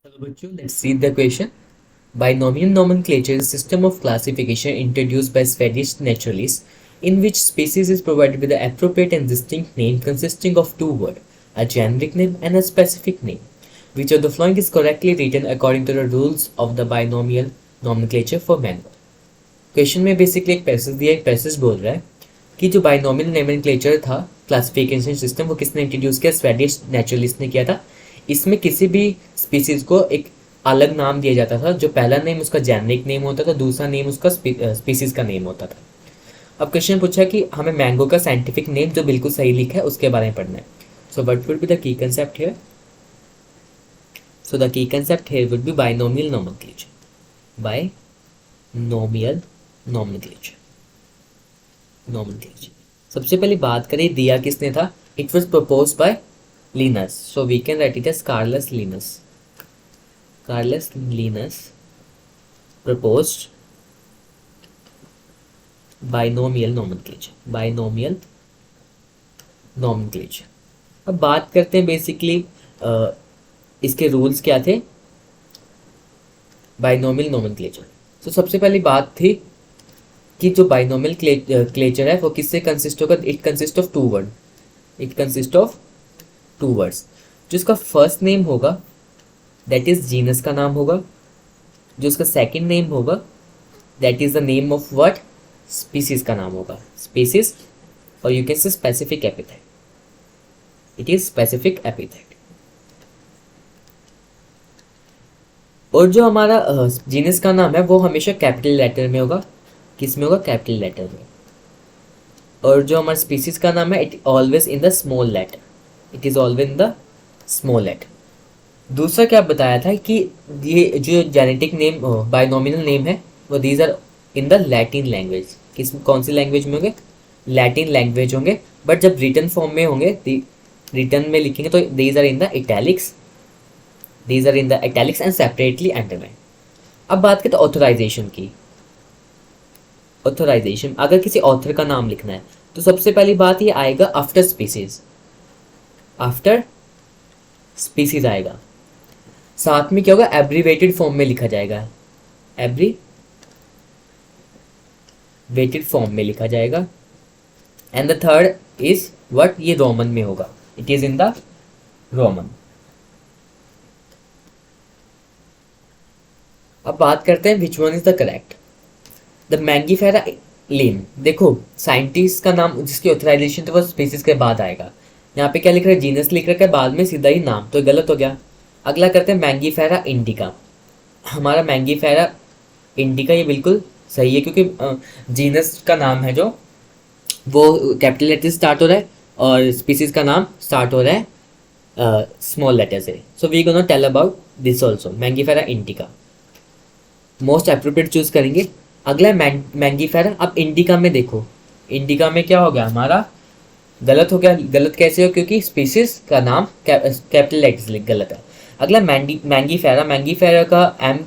Hello, Bachchu. Let's see the question. Binomial nomenclature is a system of classification introduced by Swedish naturalists in which species is provided with the appropriate and distinct name consisting of two words, a generic name and a specific name. Which of the following is correctly written according to the rules of the binomial nomenclature for mango? Question में basically एक passage दिया, एक passage बोल रहा है कि जो binomial nomenclature था, क्लासिफिकेशन सिस्टम, वो किसने इंट्रोड्यूस किया? स्वेडिश नेचुरलिस्ट ने किया था। इसमें किसी भी स्पीसीज को एक अलग नाम दिया जाता था। जो पहला नेम उसका जेनरिक नेम होता था, दूसरा नेम उसका स्पीसीज का नेम होता था। अब क्वेश्चन पूछा कि हमें मैंगो का साइंटिफिक नेम जो बिल्कुल सही लिखा है उसके बारे में पढ़ना है। So what would be the key concept here? So the key concept here would be binomial nomenclature. Binomial nomenclature. सबसे पहले बात करें दिया किसने था? It was propose by Linnaeus, so we can write it as Carolus Linnaeus. Carolus Linnaeus proposed binomial nomenclature। अब बात करते हैं बेसिकली इसके रूल्स क्या थे बाइनोमियल नोमेनक्लेचर। तो सबसे पहली बात थी कि जो बाइनोमियल क्लेचर है वो किससे कंसिस्ट होगा? It consist of two words. जो इसका फर्स्ट नेम होगा दैट इज जीनस का नाम होगा, जो उसका सेकंड नेम होगा that is the name of what? Species का नाम होगा, स्पीसीज, और you can say specific epithet. It is specific epithet. और जो हमारा जीनस का नाम है वो हमेशा कैपिटल लेटर में होगा। किस में होगा? कैपिटल लेटर में। और जो हमारा स्पीसीज का नाम है it always in the small letter. It is always in the small letter. दूसरा क्या बताया था कि ये जो जेनेटिक नेम बाइनोमियल नेम है वो these are in the Latin language. किस कौन सी लैंग्वेज में होंगे? लैटिन लैंग्वेज होंगे। बट जब रिटन फॉर्म में होंगे, रिटन में लिखेंगे तो these are in the italics. These are in the italics and separately underline. अब बात करते हैं ऑथराइजेशन की। ऑथराइजेशन, अगर किसी ऑथर का नाम लिखना है तो सबसे पहली बात ये आएगा आफ्टर स्पीसीज। आफ्टर स्पीसीज आएगा। साथ में क्या होगा? एब्रीवेटेड फॉर्म में लिखा जाएगा। एब्रीवेटेड फॉर्म में लिखा जाएगा। And the third is what? ये रोमन में होगा। It is in the Roman. अब बात करते हैं which one is the correct. The mangifera Linn. देखो साइंटिस्ट का नाम जिसकी ऑथराइजेशन तो वो स्पीसीज के बाद आएगा। यहाँ पे क्या लिख रहा है? जीनस लिख रखा है, बाद में सीधा ही नाम, तो गलत हो गया। अगला करते हैं मैंगीफेरा इंडिका। हमारा मैंगीफेरा इंडिका ये बिल्कुल सही है क्योंकि जीनस का नाम है जो वो कैपिटल लेटर से स्टार्ट हो रहा है और स्पीसीज का नाम स्टार्ट हो रहा है स्मॉल लेटर से। So we gonna tell about this also, Mangifera indica. Most appropriate choose करेंगे। अगला मैंगीफेरा। अब इंडिका में देखो, इंडिका में क्या हो गया हमारा? गलत हो गया। गलत कैसे हो? क्योंकि स्पीसीज का नाम कैपिटल लेटर से गलत है। अगला मैंगीफेरा। मैंगीफेरा का M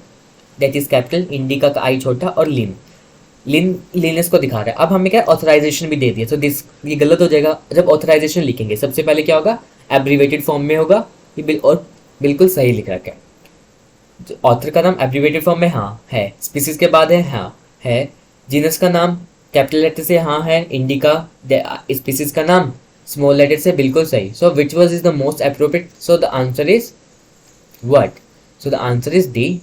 that is capital, indica का आई छोटा, और लिनस को दिखा रहा है। अब हमें क्या ऑथराइजेशन भी दे दिया, तो दिस ये गलत हो जाएगा। जब ऑथराइजेशन लिखेंगे सबसे पहले क्या होगा? एब्रीवेटेड फॉर्म में होगा। ये और बिल्कुल सही लिख रखा है। ऑथर का नाम एब्रीवेटेड फॉर्म में हाँ है, स्पीसीज के बाद है हाँ है, जीनस का नाम कैपिटल लेटर से हाँ है, इंडिका स्पीसीज का नाम स्मॉल लेटर से, बिल्कुल सही। So which was is the most appropriate? So the answer is what? So the answer is D.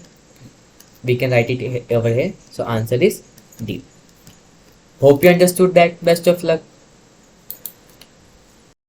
We can write it over here. So answer is D. Hope you understood that. Best of luck.